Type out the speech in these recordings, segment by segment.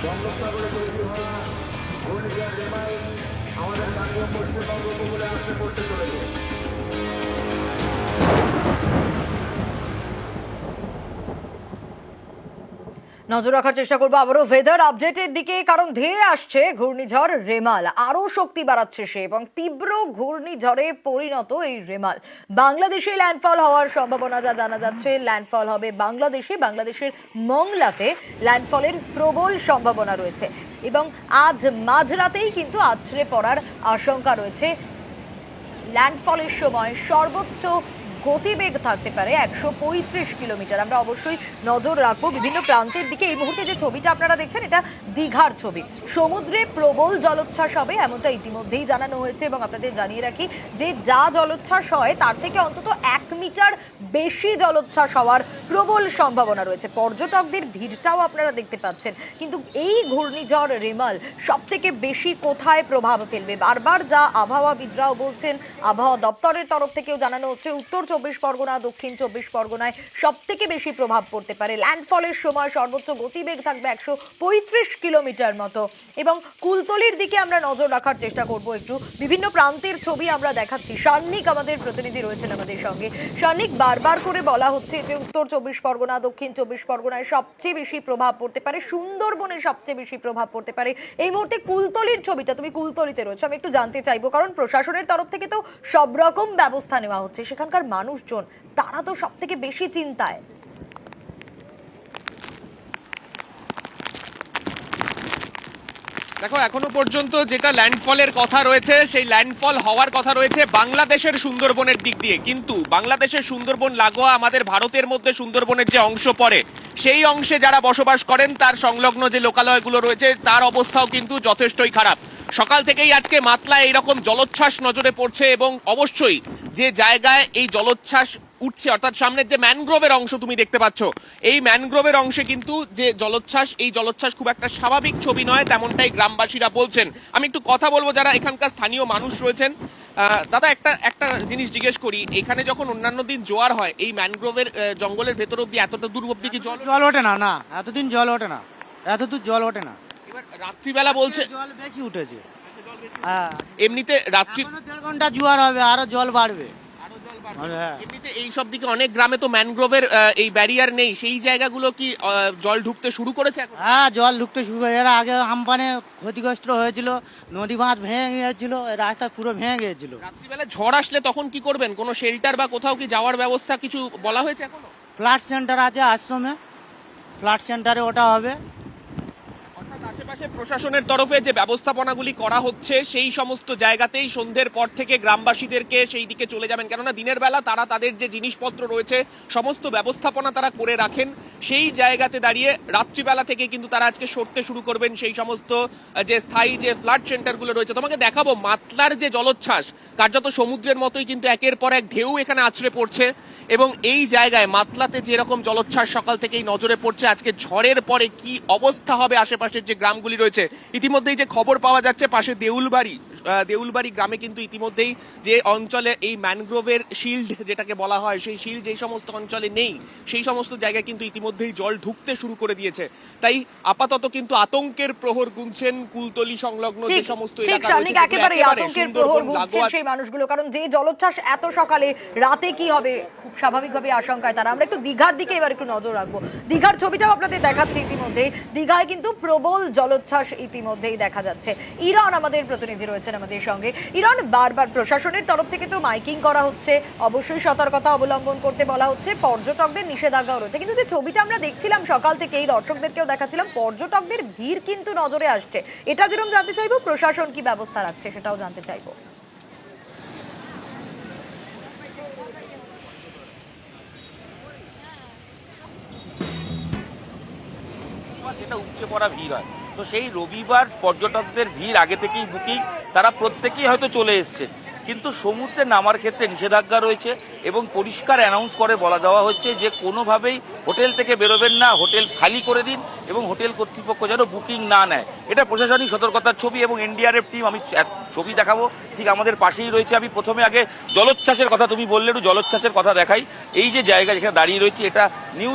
বঙ্গোপসাগরে তৈরি হওয়া ঘূর্ণিঝড় রেমাল আমাদের গাঙ্গেয় পশ্চিমবঙ্গ উপকূলে আসতে পড়তে চলেছে। নজর রাখার চেষ্টা করবো আবারও ওয়েদার আপডেটের দিকে, কারণ ধেয়ে আসছে ঘূর্ণিঝড় রেমাল। আরও শক্তি বাড়াচ্ছে সে এবং তীব্র ঘূর্ণিঝড়ে পরিণত এই রেমাল বাংলাদেশে ল্যান্ডফল হওয়ার সম্ভাবনা যা জানা যাচ্ছে। ল্যান্ডফল হবে বাংলাদেশের মংলাতে ল্যান্ডফলের প্রবল সম্ভাবনা রয়েছে এবং আজ মাঝরাতেই কিন্তু আছড়ে পড়ার আশঙ্কা রয়েছে। ল্যান্ডফলের সময় সর্বোচ্চ গতিবেগ থাকতে পারে 135 কিলোমিটার। আমরা অবশ্যই নজর রাখবো বিভিন্ন প্রান্তের দিকে। এই মুহূর্তে যে ছবিটা আপনারা দেখছেন এটা দীঘার ছবি। সমুদ্রে প্রবল জলোচ্ছ্বাস হবে এমনটা ইতিমধ্যেই জানানো হয়েছে এবং আপনাদের জানিয়ে রাখি যে যা জলোচ্ছ্বাস হয় তার থেকে অন্তত 1 মিটার বেশি জলোচ্ছ্বাস হওয়ার প্রবল সম্ভাবনা রয়েছে। পর্যটকদের ভিড়টাও আপনারা দেখতে পাচ্ছেন। কিন্তু এই ঘূর্ণিঝড় রেমাল সব থেকে বেশি কোথায় প্রভাব ফেলবে বারবার যা আবহাওয়াবিদরাও বলছেন, আবহাওয়া দপ্তরের তরফ থেকেও জানানো হচ্ছে উত্তর 24 পরগনা, দক্ষিণ 24 পরগনায় সব থেকে বেশি প্রভাব পড়তে পারে। ল্যান্ডফলের সময় সর্বোচ্চ গতিবেগ থাকবে 135 কিলোমিটার মতো এবং কুলতলির দিকে আমরা নজর রাখার চেষ্টা করব। একটু বিভিন্ন প্রান্তের ছবি আমরা দেখাচ্ছি। সান্নিক আমাদের প্রতিনিধি রয়েছেন আমাদের সঙ্গে। সান্নিক, বারবার করে বলা হচ্ছে যে উত্তর 24 পরগনা, দক্ষিণ 24 পরগনায় সবচেয়ে বেশি প্রভাব পড়তে পারে, সুন্দরবনে সবচেয়ে বেশি প্রভাব পড়তে পারে। এই মুহূর্তে কুলতলির ছবিটা, তুমি কুলতলিতে রয়েছো, আমি একটু জানতে চাইবো, কারণ প্রশাসনের তরফ থেকে তো সব রকম ব্যবস্থা নেওয়া হচ্ছে, সেখানকার মানুষজন তারা তো সব থেকে বেশি চিন্তায়। দেখো, এখনো পর্যন্ত যেটা ল্যান্ডফলের কথা রয়েছে সেই ল্যান্ডফল হওয়ার কথা রয়েছে বাংলাদেশের সুন্দরবনের দিক দিয়ে, কিন্তু বাংলাদেশের সুন্দরবন লাগোয়া আমাদের ভারতের মধ্যে সুন্দরবনের যে অংশ পড়ে সেই অংশে যারা বসবাস করেন তার সংলগ্ন যে লোকালয়গুলো রয়েছে তার অবস্থাও কিন্তু যথেষ্টই খারাপ। সকাল থেকেই আজকে মাতলা এইরকম জলোচ্ছ্বাস নজরে পড়ছে এবং অবশ্যই যে জায়গায় এই জলোচ্ছ্বাস উঠছে, অর্থাৎ সামনের যে ম্যানগ্রোভের অংশ তুমি দেখতে পাচ্ছ, এই ম্যানগ্রোভের অংশে কিন্তু যে জলোচ্ছ্বাস, এই জলোচ্ছ্বাস খুব একটা স্বাভাবিক ছবি নয়, তেমনটাই গ্রামবাসীরা বলছেন। আমি একটু কথা বলবো যারা এখানকার স্থানীয় মানুষ রয়েছেন। দাদা, একটা জিনিস জিজ্ঞেস করি, এখানে যখন অন্যান্য দিন জোয়ার হয় এই ম্যানগ্রোভের জঙ্গলের ভেতর অব্দি এতটা দূর অব্দি কি জল ওঠে না? না, এতদিন জল ওঠে না, এতদূর জল ওঠে না। এবার রাত্রিবেলা বলছে জল বেশি উঠেছে। হ্যাঁ, এমনিতে রাত্রি 1.5 ঘন্টা জোয়ার হবে, আরো জল বাড়বে। এমনিতে এই সব দিকে অনেক গ্রামে তো ম্যানগ্রোভের এই ব্যারিয়ার নেই, সেই জায়গাগুলো কি জল ঢুকতে শুরু করেছে এখন? হ্যাঁ, জল ঢুকতে শুরু করে। এর আগে আমপানে ক্ষতিগ্রস্ত হয়েছিল, নদী বাঁধ ভেঙে গিয়েছিল, রাস্তা পুরো ভেঙে গিয়েছিল। রাত্রিবেলা ঝড় আসলে তখন কি করবেন? কোনো শেল্টার বা কোথাও কি যাওয়ার ব্যবস্থা কিছু বলা হয়েছে এখনো? ফ্লাড সেন্টার আছে আশ্রমে, ফ্লাড সেন্টারে ওটা হবে। অর্থাৎ আশেপাশে প্রশাসনের তরফে যে ব্যবস্থাপনাগুলি করা হচ্ছে সেই সমস্ত জায়গাতেই সন্ধ্যের পর থেকে গ্রামবাসীদেরকে সেই দিকে চলে যাবেন, কেননা দিনের বেলা তারা তাদের যে জিনিসপত্র রয়েছে সমস্ত ব্যবস্থাপনা তারা করে রাখেন। সেই জায়গাতে দাঁড়িয়ে রাত্রিবেলা থেকে কিন্তু তারা আজকে সরতে শুরু করবেন সেই সমস্ত যে স্থায়ী যে ফ্লাড সেন্টারগুলো রয়েছে। তোমাকে দেখাবো মাতলার যে জলোচ্ছ্বাস, কার্যত সমুদ্রের মতোই কিন্তু একের পর এক ঢেউ এখানে আছড়ে পড়ছে এবং এই জায়গায় মাতলাতে যেরকম জলোচ্ছ্বাস সকাল থেকেই নজরে পড়ছে, আজকে ঝড়ের পরে কি অবস্থা হবে আশেপাশের যে গ্রামগুলি রয়েছে। ইতিমধ্যেই যে খবর পাওয়া যাচ্ছে পাশে দেউলবাড়ি গ্রামে কিন্তু ইতিমধ্যেই যে অঞ্চলে এই ম্যানগ্রোভের শিল্ড যেটাকে বলা হয়, সেই শিল্ড যেই সমস্ত অঞ্চলে নেই সেই সমস্ত জায়গায় কিন্তু ইতিমধ্যেই জল ঢুকতে শুরু করে দিয়েছে। তাই আপাতত কিন্তু আতঙ্কের প্রহর গুনছেন কুলতলি সংলগ্ন যে সমস্ত এলাকা রয়েছে, একেবারে আতঙ্কের প্রহর গুনছেন সেই মানুষগুলো, কারণ যে জলোচ্ছ্বাস এত সকালে, রাতে কি হবে খুব স্বাভাবিকভাবে আশঙ্কায় তারা। আমরা একটু দীঘার দিকে এবার একটু নজর রাখবো। দীঘার ছবিটাও আপনাদের দেখাচ্ছি। ইতিমধ্যে দীঘায় কিন্তু প্রবল জলোচ্ছ্বাস ইতিমধ্যেই দেখা যাচ্ছে। ইরান আমাদের প্রতিনিধি রয়েছেন আমাদের সঙ্গে। ইরান, বারবার প্রশাসনের তরফ থেকে তো মাইকিং করা হচ্ছে, অবশ্যই সতর্কতা অবলম্বন করতে বলা হচ্ছে, পর্যটকদের নিষেধাজ্ঞাও রয়েছে, কিন্তু যে ছবিটা আমরা দেখছিলাম সকাল থেকে, এই দর্শকদেরকেও দেখাচ্ছিলাম, পর্যটকদের ভিড় কিন্তু নজরে আসছে। এটা যেরকম জানতে চাইবো, প্রশাসন কি ব্যবস্থা রাখছে সেটাও জানতে চাইবো। সেটা উপচে পড়া ভিড় হয়, তো সেই রবিবার পর্যটকদের ভিড় আগে থেকেই বুকিং, তারা প্রত্যেকেই হয়তো চলে এসছে। কিন্তু সমুদ্রে নামার ক্ষেত্রে নিষেধাজ্ঞা রয়েছে এবং পরিষ্কার অ্যানাউন্স করে বলা দেওয়া হচ্ছে যে কোনোভাবেই হোটেল থেকে বেরোবেন না, হোটেল খালি করে দিন এবং হোটেল কর্তৃপক্ষ যেন বুকিং না নেয়। এটা প্রশাসনিক সতর্কতার ছবি এবং এনডিআরএফ টিম, আমি ছবি দেখাবো, ঠিক আমাদের পাশেই রয়েছে। আমি প্রথমে আগে জলোচ্ছ্বাসের কথা তুমি বললে, একটু জলোচ্ছ্বাসের কথা দেখাই। এই যে জায়গা যেখানে দাঁড়িয়ে রয়েছে এটা নিউ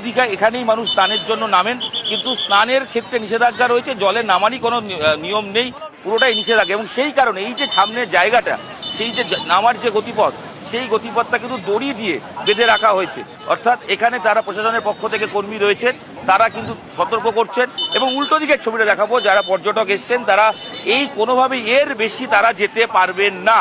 দীঘা, এখানেই মানুষ স্নানের জন্য নামেন, কিন্তু স্নানের ক্ষেত্রে নিষেধাজ্ঞা রয়েছে, জলে নামারই কোনো নিয়ম নেই, পুরোটাই নিষেধাজ্ঞা। এবং সেই কারণে এই যে সামনের জায়গাটা, সেই যে নামার যে গতিপথ, সেই গতিপথটা কিন্তু দড়ি দিয়ে বেঁধে রাখা হয়েছে। অর্থাৎ এখানে তারা প্রশাসনের পক্ষ থেকে কর্মী রয়েছেন, তারা কিন্তু সতর্ক করছেন। এবং উল্টো দিকের ছবিটা দেখাবো, যারা পর্যটক এসছেন তারা এই কোনোভাবেই এর বেশি তারা যেতে পারবেন না।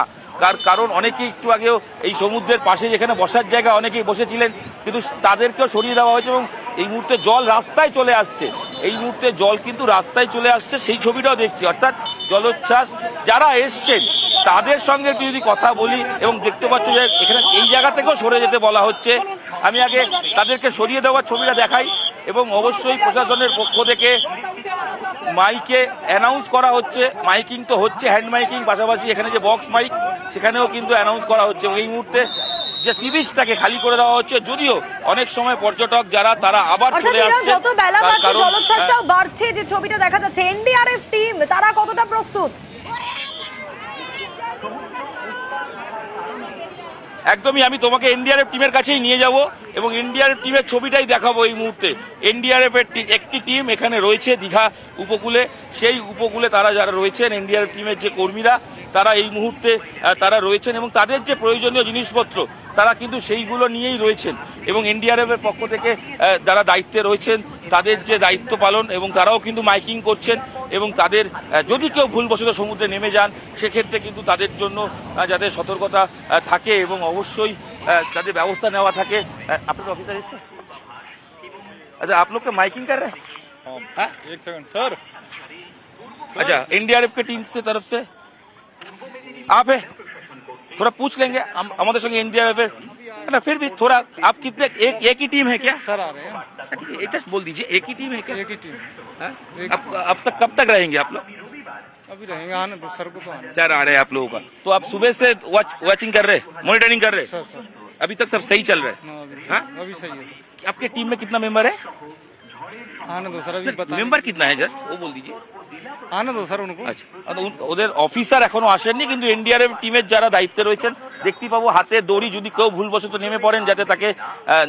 কারণ অনেকেই একটু আগেও এই সমুদ্রের পাশে যেখানে বসার জায়গা অনেকেই বসেছিলেন, কিন্তু তাদেরকেও সরিয়ে দেওয়া হয়েছে এবং এই মুহূর্তে জল রাস্তায় চলে আসছে। এই মুহূর্তে জল কিন্তু রাস্তায় চলে আসছে, সেই ছবিটাও দেখছি। অর্থাৎ জলোচ্ছ্বাস যারা এসছেন তাদের সঙ্গে যদি কথা বলি, এবং দেখতে পাচ্ছ যে এখানে এই জায়গা থেকেও সরে যেতে বলা হচ্ছে। আমি আগে তাদেরকে সরিয়ে দেওয়ার ছবিটা দেখাই। এবং অবশ্যই প্রশাসনের পক্ষ থেকে মাইকে অ্যানাউন্স করা হচ্ছে, মাইকিং তো হচ্ছে, হ্যান্ড মাইকিং, পাশাপাশি এখানে যে বক্স মাইক সেখানেও কিন্তু অ্যানাউন্স করা হচ্ছে। এই মুহূর্তে যে সি বিচটাকে খালি করে দেওয়া হচ্ছে, যদিও অনেক সময় পর্যটক যারা তারা আবার চলে আসছে। যত বেলা বাড়ছে জলোচ্ছ্বাসটাও বাড়ছে, যে ছবিটা দেখা যাচ্ছে এনডিআরএফ টিম তারা কতটা প্রস্তুত? একদমই, আমি তোমাকে এনডিআরএফ টিমের কাছেই নিয়ে যাব এবং এনডিআরএফ টিমের ছবিটাই দেখাবো। এই মুহূর্তে এনডিআরএফ এর একটি টিম এখানে রয়েছে দীঘা উপকূলে, সেই উপকূলে তারা যারা রয়েছেন এনডিআরএফ টিমের যে কর্মীরা, তারা এই মুহূর্তে তারা রয়েছেন এবং তাদের যে প্রয়োজনীয় জিনিসপত্র তারা কিন্তু সেইগুলো নিয়েই রয়েছেন। এবং এনডিআরএফ এর পক্ষ থেকে যারা দায়িত্বে রয়েছেন তাদের যে দায়িত্ব পালন, এবং তারাও কিন্তু মাইকিং করছেন। এবং তাদের যদি কেউ ভুলবশত সমুদ্রে নেমে যান সেক্ষেত্রে কিন্তু তাদের জন্য যাতে সতর্কতা থাকে এবং অবশ্যই তাদের ব্যবস্থা নেওয়া থাকে। আপনার অফিসার এসছে? আচ্ছা, आप लोग का माइकिंग कर रहे हैं? हाँ, एक सेकंड सर। अच्छा, एनडीआरएफ के टीम से तरफ से आप है, थोड़ा पूछ लेंगे हम हमारे संगे एनडीआरएफ है ना, फिर भी थोड़ा आप कितने एक ही टीम है क्या? सर आ रहे हैं। ठीक है, जस्ट बोल दीजिए, एक ही टीम है क्या? एक ही टीम हाँ? अब तक कब तक रहेंगे आप लोग? अभी रहेंगे, आने दो सर को तो आने। सर आ रहे हैं आप लोगों का, तो आप सुबह से वॉचिंग कर रहे हैं, मॉनिटरिंग कर रहे हैं? सर अभी तक सब सही चल रहा है? हाँ, अभी सही है। आपके टीम में कितना मेंबर है? आने दो सर, अभी बता। मेंबर कितना है जस्ट वो बोल दीजिए। आने दो सर उनको। আচ্ছা, ওদের অফিসার এখনো আসেননি, কিন্তু এনডিআরএফ টিমের যারা দায়িত্বে রয়েছেন দেখতে পাবো হাতে দড়ি, যদি কেউ ভুলবশত নেমে পড়েন যাতে তাকে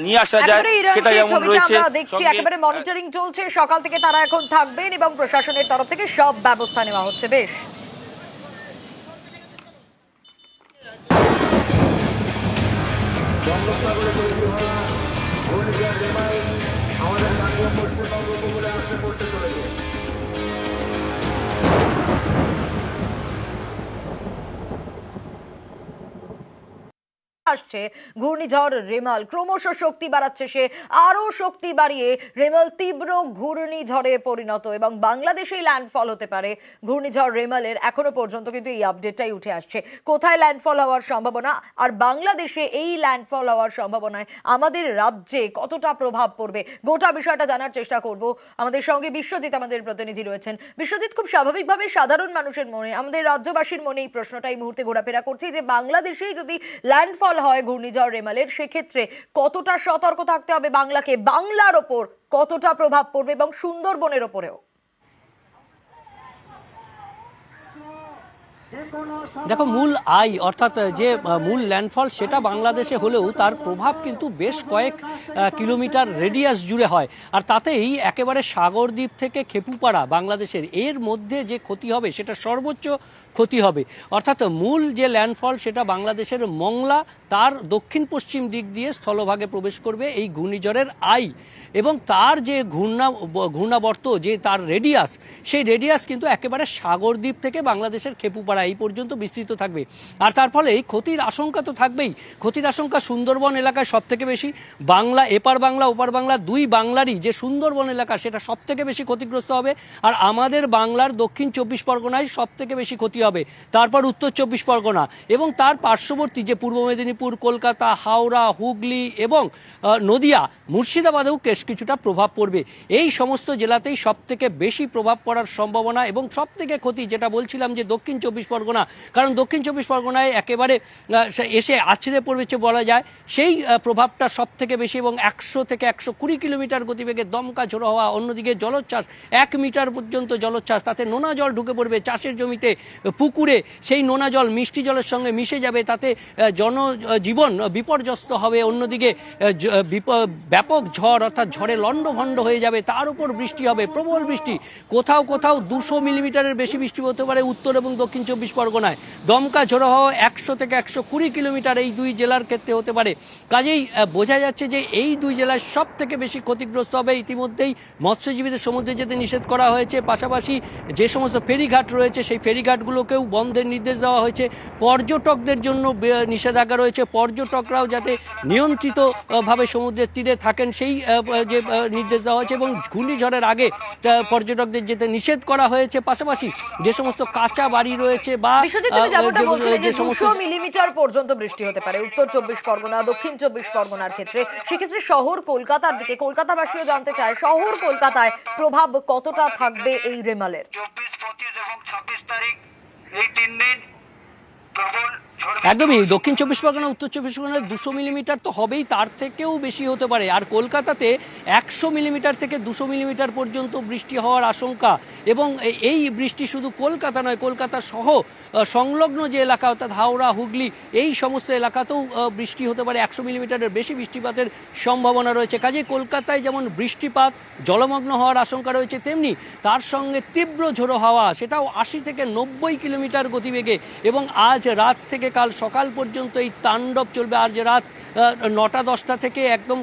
নিয়ে আসা যায়, সেটা যেমন রয়েছে। আমরা দেখছি একেবারে মনিটরিং চলছে, সকাল থেকে তারা এখন থাকবেন এবং প্রশাসনের তরফ থেকে সব ব্যবস্থা নেওয়া হচ্ছে। বেশ, বঙ্গোপসাগরে তৈরি হওয়া ঘূর্ণিঝড় রেমাল আমাদের গাঙ্গেয় পশ্চিমবঙ্গ উপকূলে আসতে পড়তে চলেছে। আসছে ঘূর্ণিঝড় রেমাল, ক্রমশ শক্তি বাড়াচ্ছে সে, আরো শক্তি বাড়িয়ে রেমাল তীব্র ঘূর্ণিঝড়ে পরিণত এবং বাংলাদেশেই ল্যান্ডফল হতে পারে ঘূর্ণিঝড় রেমালের। এখনো পর্যন্ত কিন্তু এই আপডেটটাই উঠে আসছে, কোথায় ল্যান্ডফল হওয়ার সম্ভাবনা আর বাংলাদেশে এই ল্যান্ডফল হওয়ার সম্ভাবনায় আমাদের রাজ্যে কতটা প্রভাব পড়বে, গোটা বিষয়টা জানার চেষ্টা করব। আমাদের সঙ্গে বিশ্বজিৎ আমাদের প্রতিনিধি রয়েছেন। বিশ্বজিৎ, খুব স্বাভাবিকভাবে সাধারণ মানুষের মনে, আমাদের রাজ্যবাসীর মনে এই প্রশ্নটা এই মুহূর্তে ঘোরাফেরা করছে যে বাংলাদেশেই যদি ল্যান্ডফল হয় ঘূর্ণিঝড় রেমালের, সেক্ষেত্রে কতটা সতর্ক থাকতে হবে বাংলাকে, বাংলার ওপর কতটা প্রভাব পড়বে এবং সুন্দরবনের ওপরেও? দেখো, মূল আই অর্থাৎ যে মূল ল্যান্ডফল সেটা বাংলাদেশে হলেও তার প্রভাব কিন্তু বেশ কয়েক কিলোমিটার রেডিয়াস জুড়ে হয়, আর তাতেই একেবারে সাগরদ্বীপ থেকে খেপুপাড়া বাংলাদেশের এর মধ্যে যে ক্ষতি হবে সেটা সর্বোচ্চ ক্ষতি হবে। অর্থাৎ মূল যে ল্যান্ডফল সেটা বাংলাদেশের মংলা, তার দক্ষিণ পশ্চিম দিক দিয়ে স্থলভাগে প্রবেশ করবে এই ঘূর্ণিঝড়ের আই, এবং তার যে ঘূর্ণাবর্ত যে তার রেডিয়াস, সেই রেডিয়াস কিন্তু একেবারে সাগরদ্বীপ থেকে বাংলাদেশের খেপুপাড়া এই পর্যন্ত বিস্তৃত থাকবে। আর তার ফলে ক্ষতির আশঙ্কা তো থাকবেই। ক্ষতির আশঙ্কা সুন্দরবন এলাকায় সব থেকে বেশি, বাংলা এপার বাংলা ওপার বাংলা দুই বাংলারই যে সুন্দরবন এলাকা সেটা সব থেকে বেশি ক্ষতিগ্রস্ত হবে, আর আমাদের বাংলার দক্ষিণ 24 পরগনায় সব থেকে বেশি ক্ষতি হবে, তারপর উত্তর 24 পরগনা এবং তার পার্শ্ববর্তী যে পূর্ব মেদিনীপুর, কলকাতা, হাওড়া, হুগলি এবং নদিয়া, মুর্শিদাবাদেও বেশ কিছুটা প্রভাব পড়বে। এই সমস্ত জেলাতেই সব থেকে বেশি প্রভাব পড়ার সম্ভাবনা এবং সব থেকে ক্ষতি যেটা বলছিলাম যে দক্ষিণ 24 পরগনা, কারণ দক্ষিণ 24 পরগনায় একেবারে এসে আছড়ে পড়েছে বলা যায়, সেই প্রভাবটা সব থেকে বেশি এবং 100 থেকে 120 কিলোমিটার গতিবেগে দমকা ঝোড়ো হওয়া। অন্যদিকে জলোচ্ছ্বাস 1 মিটার পর্যন্ত জলোচ্ছ্বাস, তাতে নোনা জল ঢুকে পড়বে চাষের জমিতে, পুকুরে সেই নোনা জল মিষ্টি জলের সঙ্গে মিশে যাবে, তাতে জনজীবন বিপর্যস্ত হবে। অন্যদিকে ব্যাপক ঝড় অর্থাৎ ঝড়ে লণ্ডভণ্ড হয়ে যাবে, তার উপর বৃষ্টি হবে, প্রবল বৃষ্টি, কোথাও কোথাও 200 মিলিমিটারের বেশি বৃষ্টি হতে পারে উত্তর এবং দক্ষিণ 24 পরগনায়। দমকা ঝোড়ো হওয়া 100 থেকে 120 কিলোমিটার এই দুই জেলার ক্ষেত্রে হতে পারে। কাজেই বোঝা যাচ্ছে যে এই দুই জেলায় সব থেকে বেশি ক্ষতিগ্রস্ত হবে। ইতিমধ্যেই মৎস্যজীবীদের সমুদ্রে যেতে নিষেধ করা হয়েছে, পাশাপাশি যে সমস্ত ফেরিঘাট রয়েছে সেই ফেরিঘাটগুলোকেও বন্ধের নির্দেশ দেওয়া হয়েছে। পর্যটকদের জন্য নিষেধাজ্ঞা রয়েছে, পর্যটকরাও যাতে নিয়ন্ত্রিতভাবে সমুদ্রের তীরে থাকেন সেই যে নির্দেশ দেওয়া হয়েছে এবং ঘূর্ণিঝড়ের আগে পর্যটকদের যেতে নিষেধ করা হয়েছে। পাশাপাশি যে সমস্ত কাঁচা বাড়ি রয়েছে বা যে 200 মিলিমিটার পর্যন্ত বৃষ্টি হতে পারে উত্তর 24 পরগনা, দক্ষিণ 24 পরগনার ক্ষেত্রে, সেক্ষেত্রে শহর কলকাতার দিকে কলকাতাবাসীও জানতে চায় শহর কলকাতায় প্রভাব কতটা থাকবে এই রেমালের। 24, 25 এবং 26 তারিখ এই 3 দিন প্রবল একদমই দক্ষিণ 24 পরগনা, উত্তর 24 পরগনায় 200 মিলিমিটার তো হবেই, তার থেকেও বেশি হতে পারে। আর কলকাতাতে 100 মিলিমিটার থেকে 200 মিলিমিটার পর্যন্ত বৃষ্টি হওয়ার আশঙ্কা। এবং এই বৃষ্টি শুধু কলকাতা নয়, কলকাতা সহ সংলগ্ন যে এলাকা অর্থাৎ হাওড়া, হুগলি এই সমস্ত এলাকাতেও বৃষ্টি হতে পারে। 100 মিলিমিটারের বেশি বৃষ্টিপাতের সম্ভাবনা রয়েছে। কাজে কলকাতায় যেমন বৃষ্টিপাত, জলমগ্ন হওয়ার আশঙ্কা রয়েছে, তেমনি তার সঙ্গে তীব্র ঝোড়ো হাওয়া, সেটাও 80 থেকে 90 কিলোমিটার গতিবেগে। এবং আজ রাত থেকে কাল সকাল পর্যন্ত এই তাণ্ডব চলবে। আর যে রাত 9টা-10টা থেকে একদম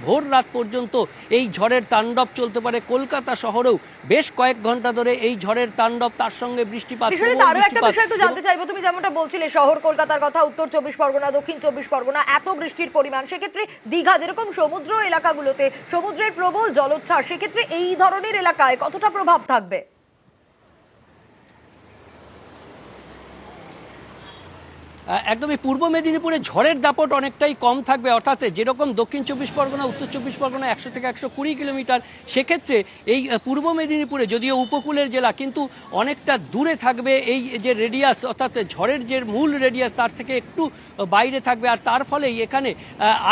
ভোর রাত পর্যন্ত এই ঝড়ের তাণ্ডব চলতে পারে। কলকাতা শহরেও বেশ কয়েক ঘন্টা ধরে এই ঝড়ের তাণ্ডব, তার সঙ্গে বৃষ্টিপাত। আরো একটা বিষয় একটু জানতে চাইবো, তুমি যেমনটা বলছিলে শহর কলকাতার কথা, উত্তর 24 পরগনা, দক্ষিণ 24 পরগনা এত বৃষ্টির পরিমাণ, সেক্ষেত্রে দীঘা যেরকম সমুদ্র এলাকাগুলোতে সমুদ্রের প্রবল জলোচ্ছ্বাস, সেক্ষেত্রে এই ধরনের এলাকায় কতটা প্রভাব থাকবে? একদমই পূর্ব মেদিনীপুরে ঝড়ের দাপট অনেকটাই কম থাকবে, অর্থাৎ যেরকম দক্ষিণ 24 পরগনা, উত্তর 24 পরগনা 100 থেকে 120 কিলোমিটার, সেক্ষেত্রে এই পূর্ব মেদিনীপুরে যদিও উপকূলের জেলা কিন্তু অনেকটা দূরে থাকবে এই যে রেডিয়াস, অর্থাৎ ঝড়ের যে মূল রেডিয়াস তার থেকে একটু বাইরে থাকবে। আর তার ফলেই এখানে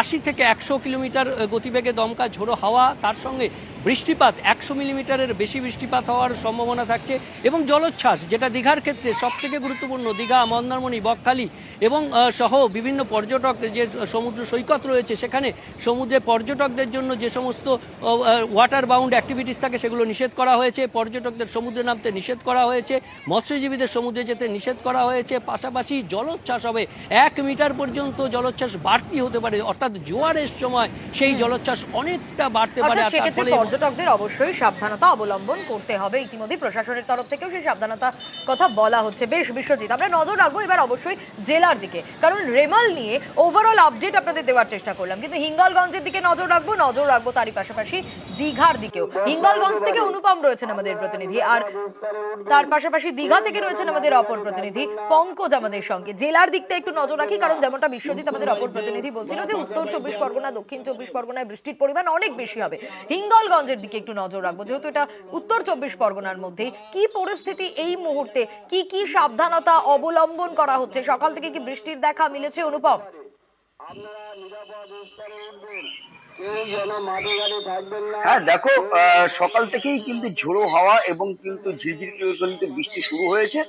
80 থেকে 100 কিলোমিটার গতিবেগে দমকা ঝোড়ো হাওয়া, তার সঙ্গে বৃষ্টিপাত 100 মিলিমিটারের বেশি বৃষ্টিপাত হওয়ার সম্ভাবনা থাকছে। এবং জলোচ্ছ্বাস, যেটা দীঘার ক্ষেত্রে সব থেকে গুরুত্বপূর্ণ, দীঘা, মন্দারমণি, বকখালি এবং সহ বিভিন্ন পর্যটক যে সমুদ্র সৈকত রয়েছে, সেখানে সমুদ্রে পর্যটকদের জন্য যে সমস্ত ওয়াটার বাউন্ড অ্যাক্টিভিটিস থাকে সেগুলো নিষেধ করা হয়েছে। পর্যটকদের সমুদ্রে নামতে নিষেধ করা হয়েছে, মৎস্যজীবীদের সমুদ্রে যেতে নিষেধ করা হয়েছে। পাশাপাশি জলোচ্ছ্বাস হবে 1 মিটার পর্যন্ত, জলোচ্ছ্বাস বাড়তি হতে পারে, অর্থাৎ জোয়ারের সময় সেই জলোচ্ছ্বাস অনেকটা বাড়তে পারে। পর্যটকদের অবশ্যই সাবধানতা অবলম্বন করতে হবে, ইতিমধ্যে প্রশাসনের তরফ থেকেও সেই সাবধানতা কথা বলা হচ্ছে। বেশ বিশ্বজিৎ, আমরা নজর রাখবো এবার অবশ্যই জেলার দিকে, কারণ রেমাল নিয়ে ওভারঅল আপডেট আপনাদের দেওয়ার চেষ্টা করলাম, কিন্তু হিঙ্গলগঞ্জের দিকে নজর রাখবো তারই পাশাপাশি দীঘার দিকেও। হিঙ্গলগঞ্জ থেকে অনুপম রয়েছেন আমাদের প্রতিনিধি, আর তার পাশাপাশি দীঘা থেকে রয়েছেন আমাদের অপর প্রতিনিধি পঙ্কজ আমাদের সঙ্গে। জেলার দিকটা একটু নজর রাখি, কারণ যেমনটা বিশ্বজিৎ আমাদের অপর প্রতিনিধি বলছিল যে উত্তর 24 পরগনা, দক্ষিণ 24 পরগনায় বৃষ্টির পরিমাণ অনেক বেশি হবে। হিঙ্গলগঞ্জের দিকে একটু নজর রাখবো, যেহেতু এটা উত্তর 24 পরগনার মধ্যে। কি পরিস্থিতি এই মুহূর্তে, কি কি সাবধানতা অবলম্বন করা হচ্ছে? সকাল থেকে কি বৃষ্টির দেখা মিলেছে অনুপম? হ্যাঁ দেখো, সকাল থেকেই কিন্তু ঝোড়ো হাওয়া এবং কিন্তু ঝিরঝির কিন্তু বৃষ্টি শুরু হয়েছে।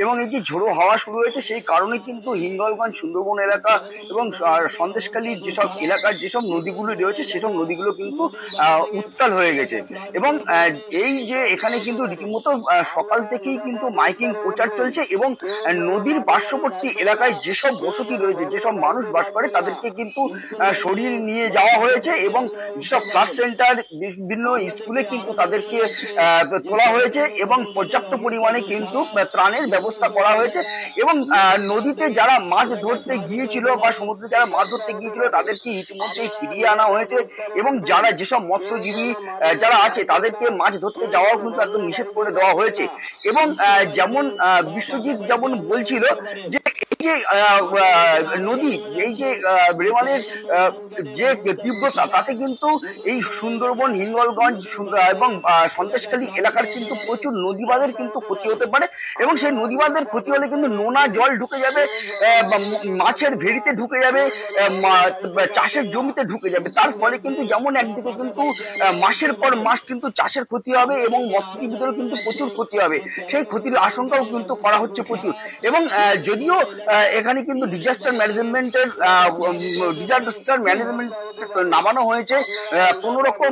এবং এই যে ঝোড়ো হাওয়া শুরু হয়েছে সেই কারণে কিন্তু হিঙ্গলগঞ্জ, সুন্দরবন এলাকা এবং সন্দেশখালীর যেসব এলাকার যেসব নদীগুলো রয়েছে সেসব নদীগুলো কিন্তু উত্তাল হয়ে গেছে। এবং এই যে এখানে কিন্তু রীতিমতো সকাল থেকেই কিন্তু মাইকিং প্রচার চলছে এবং নদীর পার্শ্ববর্তী এলাকায় যেসব বসতি রয়েছে, যেসব মানুষ বাস করে তাদেরকে কিন্তু সরিয়ে নিয়ে যাওয়া হয়েছে এবং যেসব ফ্লাড সেন্টার বিভিন্ন স্কুলে কিন্তু তাদেরকে তোলা হয়েছে এবং পর্যাপ্ত পরিমাণে কিন্তু ত্রাণের ব্যবস্থা করা হয়েছে এবং নদীতে যারা মাছ ধরতে গিয়েছিল বা সমুদ্রে যারা মাছ ধরতে গিয়েছিল তাদেরকে ইতিমধ্যেই ফিরিয়ে আনা হয়েছে এবং যারা যেসব মৎস্যজীবী যারা আছে তাদেরকে মাছ ধরতে যাওয়াও কিন্তু একদম নিষেধ করে দেওয়া হয়েছে। এবং যেমন বিশ্বজিৎ যেমন বলছিল যে এই যে নদী, এই যে রেমালের যে তীব্রতা, তাতে কিন্তু এই সুন্দরবন, হিঙ্গলগঞ্জ এবং সন্দেশখালী এলাকার কিন্তু প্রচুর নদীবাঁধের কিন্তু ক্ষতি হতে পারে এবং সেই নদীবাঁধের ক্ষতি হলে কিন্তু নোনা জল ঢুকে যাবে, মাছের ভেড়িতে ঢুকে যাবে, চাষের জমিতে ঢুকে যাবে। তার ফলে কিন্তু যেমন একদিকে কিন্তু মাসের পর মাস কিন্তু চাষের ক্ষতি হবে এবং মৎস্যজীবীদেরও কিন্তু প্রচুর ক্ষতি হবে, সেই ক্ষতির আশঙ্কাও কিন্তু করা হচ্ছে প্রচুর। এবং যদিও এখানে কিন্তু ডিজাস্টার ম্যানেজমেন্ট নামানো হয়েছে, কোন রকম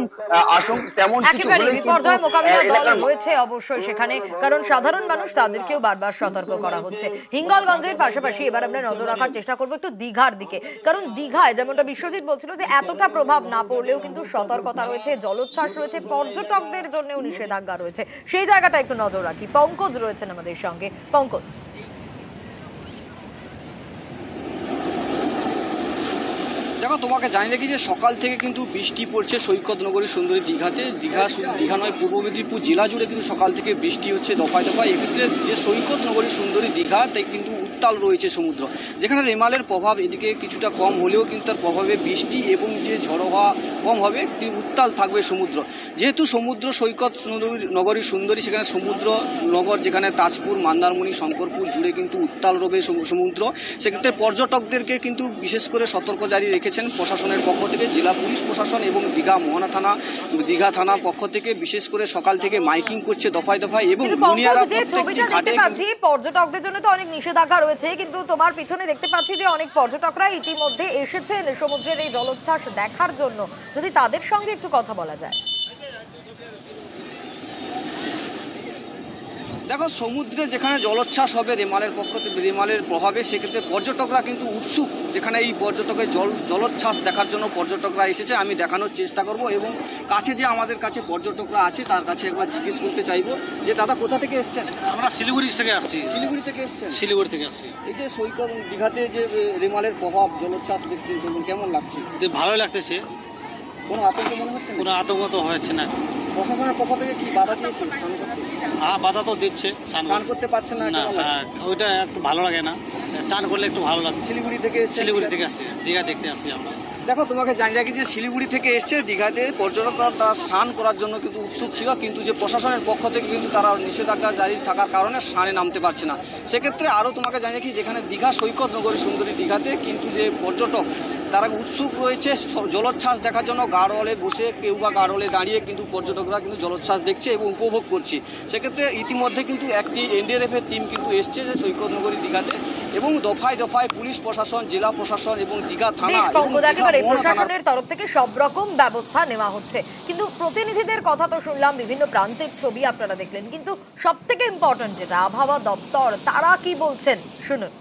আশঙ্কা তেমন কিছু একেবারে হলেই বিপর্যয় মোকাবিলার দল এলাকার রয়েছে অবশ্যই সেখানে, কারণ সাধারণ মানুষ তাদেরকেও বারবার সতর্ক করা হচ্ছে। হিঙ্গলগঞ্জের পাশাপাশি এবার আমরা নজর রাখার চেষ্টা করবো একটু দীঘার দিকে, কারণ দীঘায় যেমনটা বিশ্বজিৎ বলছিল যে এতটা প্রভাব না পড়লেও কিন্তু সতর্কতা রয়েছে, জলোচ্ছ্বাস রয়েছে, পর্যটকদের জন্যও নিষেধাজ্ঞা রয়েছে। সেই জায়গাটা একটু নজর রাখি। পঙ্কজ রয়েছেন আমাদের সঙ্গে। পঙ্কজ, দেখো, তোমাকে জানি নাকি যে সকাল থেকে কিন্তু বৃষ্টি পড়ছে সৈকত নগরী সুন্দরী দীঘাতে। দীঘা নয়, পূর্ব মেদিনীপুর জেলা জুড়ে কিন্তু সকাল থেকে বৃষ্টি হচ্ছে দফায় দফায়। এক্ষেত্রে যে সৈকত নগরী সুন্দরী দীঘা, তাই কিন্তু উত্তাল রয়েছে সমুদ্র, যেখানে রেমালের প্রভাব এদিকে কিছুটা কম হলেও কিন্তু তার প্রভাবে বৃষ্টি এবং যে ঝড়ো হওয়া কম হবে, উত্তাল থাকবে সমুদ্র। যেহেতু সমুদ্র সৈকত নগরী সুন্দরী, সেখানে সমুদ্র নগর যেখানে তাজপুর, মন্দারমণি, শঙ্করপুর জুড়ে কিন্তু উত্তাল রবে সমুদ্র। সেক্ষেত্রে পর্যটকদেরকে কিন্তু বিশেষ করে সতর্ক জারি রেখেছেন প্রশাসনের পক্ষ থেকে, জেলা পুলিশ প্রশাসন এবং দীঘা থানা পক্ষ থেকে বিশেষ করে সকাল থেকে মাইকিং করছে দফায় দফায়। এবং পর্যটকদের জন্য তো অনেক নিষেধাজ্ঞা রয়েছে, কিন্তু তোমার পিছনে দেখতে পাচ্ছি যে অনেক পর্যটকরা ইতিমধ্যে এসেছেন সমুদ্রের এই জলোচ্ছ্বাস দেখার জন্য, যদি তাদের সঙ্গে একটু কথা বলা যায়। দেখো, সমুদ্রে যেখানে জলোচ্ছ্বাস হবে রেমালের প্রভাবে, সেক্ষেত্রে পর্যটকরা কিন্তু উৎসুক, যেখানে এই পর্যটকের জলোচ্ছ্বাস দেখার জন্য পর্যটকরা এসেছে। আমি দেখানোর চেষ্টা করব এবং কাছে যে আমাদের কাছে পর্যটকরা আছে তার কাছে একবার জিজ্ঞেস করতে চাইবো যে দাদা কোথা থেকে এসছেন? আমরা শিলিগুড়ি থেকে আসছি। শিলিগুড়ি থেকে এসছেন? শিলিগুড়ি থেকে আসছি। এই যে সৈকত দীঘাতে যে রেমালের প্রভাব, জলোচ্ছ্বাস দেখছেন, কেমন লাগছে? ভালোই লাগতেছে। কোনো আতঙ্ক মনে হচ্ছে? কোনো আতঙ্ক তো হচ্ছে না। প্রশাসনের পক্ষ থেকে কি বাধা দিয়েছে? হ্যাঁ, বাধা তো দিচ্ছে। স্নান করতে পারছে না? ওইটা একটু ভালো লাগে না, স্নান করলে একটু ভালো লাগে। শিলিগুড়ি থেকে আসছি, দীঘা দেখতে আসছি আমরা। দেখো, তোমাকে জানি রাখি যে শিলিগুড়ি থেকে এসছে দীঘাতে পর্যটকরা, তারা স্নান করার জন্য কিন্তু উৎসুক ছিল, কিন্তু যে প্রশাসনের পক্ষ থেকে কিন্তু তারা নিষেধাজ্ঞা জারি থাকার কারণে স্নানে নামতে পারছে না। সেক্ষেত্রে আরও তোমাকে জানি রাখি, যেখানে দীঘা সৈকত নগরী সুন্দরী দীঘাতে কিন্তু যে পর্যটক তারা উৎসুক রয়েছে জলোচ্ছ্বাস দেখার জন্য। গাঢ়লে বসে, কেউ বা গাঢ়লে দাঁড়িয়ে কিন্তু পর্যটকরা কিন্তু জলোচ্ছ্বাস দেখছে এবং উপভোগ করছে। সেক্ষেত্রে ইতিমধ্যে কিন্তু একটি এনডিআরএফের টিম কিন্তু এসছে যে সৈকত নগরী দীঘাতে, এবং দফায় দফায় পুলিশ প্রশাসন, জেলা প্রশাসন এবং দীঘা থানা, প্রশাসনের তরফ থেকে সব রকম ব্যবস্থা নেওয়া হচ্ছে। কিন্তু প্রতিনিধিদের কথা তো শুনলাম, বিভিন্ন প্রান্তের ছবি আপনারা দেখলেন, কিন্তু সব থেকে ইম্পর্টেন্ট যেটা আবহাওয়া দপ্তর, তারা কি বলছেন শুনুন।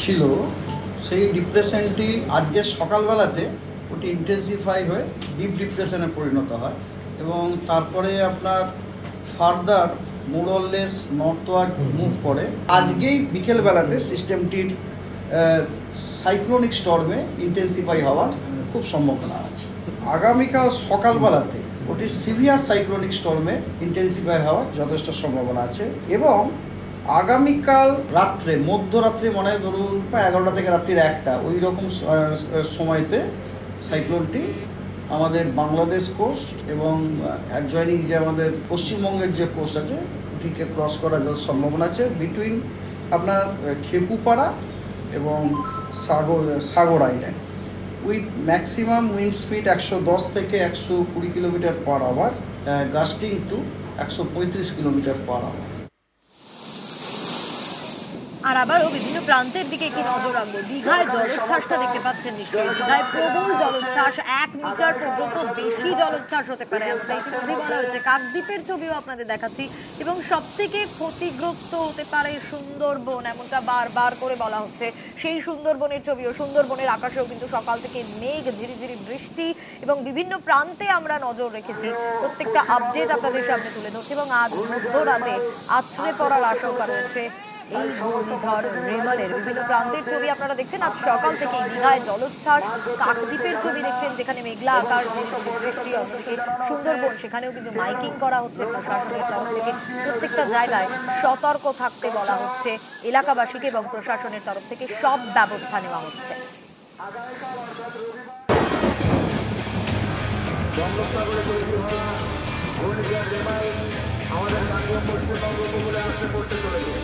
ছিল সেই ডিপ্রেশনটি আজকে সকালবেলাতে ওটি ইন্টেন্সিফাই হয়ে ডিপ ডিপ্রেশনে পরিণত হয় এবং তারপরে আপনার ফার্দার মোরলেস নর্থওয়ার্ড মুভ করে। আজকেই বিকেলবেলাতে সিস্টেমটির সাইক্লোনিক স্টর্মে ইন্টেন্সিফাই হওয়ার খুব সম্ভাবনা আছে। আগামীকাল সকালবেলাতে ওটি সিভিয়ার সাইক্লোনিক স্টর্মে ইন্টেন্সিফাই হওয়ার যথেষ্ট সম্ভাবনা আছে এবং আগামীকাল রাত্রে, মধ্যরাত্রে, মানে ধরুন 11টা থেকে রাত্রির 1টা, ওই রকম সময়তে সাইক্লোনটি আমাদের বাংলাদেশ কোস্ট এবং অ্যাডজয়নিং যে আমাদের পশ্চিমবঙ্গের যে কোস্ট আছে ওটিকে ক্রস করার সম্ভাবনা আছে বিটুইন আপনার খেপুপাড়া এবং Sagar island, with maximum wind speed 110 থেকে 120 kilometre per hour, gusting to 135 kilometre per hour. আর আবারও বিভিন্ন প্রান্তের দিকে একটু নজর রাখবো। দীঘায় জলোচ্ছ্বাসটা দেখতে পাচ্ছেন নিশ্চয়ই। দীঘায় প্রবল জলোচ্ছ্বাস, 1 মিটার পর্যন্ত বেশি জলোচ্ছ্বাস হতে পারে এমনটা ইতিমধ্যেই বলা হয়েছে। কাকদ্বীপের ছবিও আপনাদের দেখাচ্ছি এবং সবথেকে ক্ষতিগ্রস্ত হতে পারে সুন্দরবন, এমনটা বারবার করে বলা হচ্ছে। সেই সুন্দরবনের ছবিও, সুন্দরবনের আকাশেও কিন্তু সকাল থেকে মেঘ, ঝিরিঝিরি বৃষ্টি এবং বিভিন্ন প্রান্তে আমরা নজর রেখেছি। প্রত্যেকটা আপডেট আপনাদের সামনে তুলে ধরছি এবং আজ মধ্যরাতে আছড়ে পড়ার আশঙ্কা রয়েছে এই ঘূর্ণিঝড় রেমালের। বিভিন্ন প্রান্তের ছবি আপনারা দেখছেন। আজ সকাল থেকেই দীঘায় জলোচ্ছ্বাস, কাকদ্বীপের ছবি দেখছেন যেখানে মেঘলা আকাশ, ঝিরিঝিরি বৃষ্টি। অন্যদিকে সুন্দরবন, সেখানেও কিন্তু মাইকিং করা হচ্ছে প্রশাসনের তরফ থেকে। প্রত্যেকটা জায়গায় সতর্ক থাকতে বলা হচ্ছে এলাকাবাসীকে এবং প্রশাসনের তরফ থেকে সব ব্যবস্থা নেওয়া হচ্ছে। বঙ্গোপসাগরে তৈরি হওয়া ঘূর্ণিঝড় রেমাল আমাদের গাঙ্গেয় পশ্চিমবঙ্গ উপকূলে আসতে পড়তে চলেছে।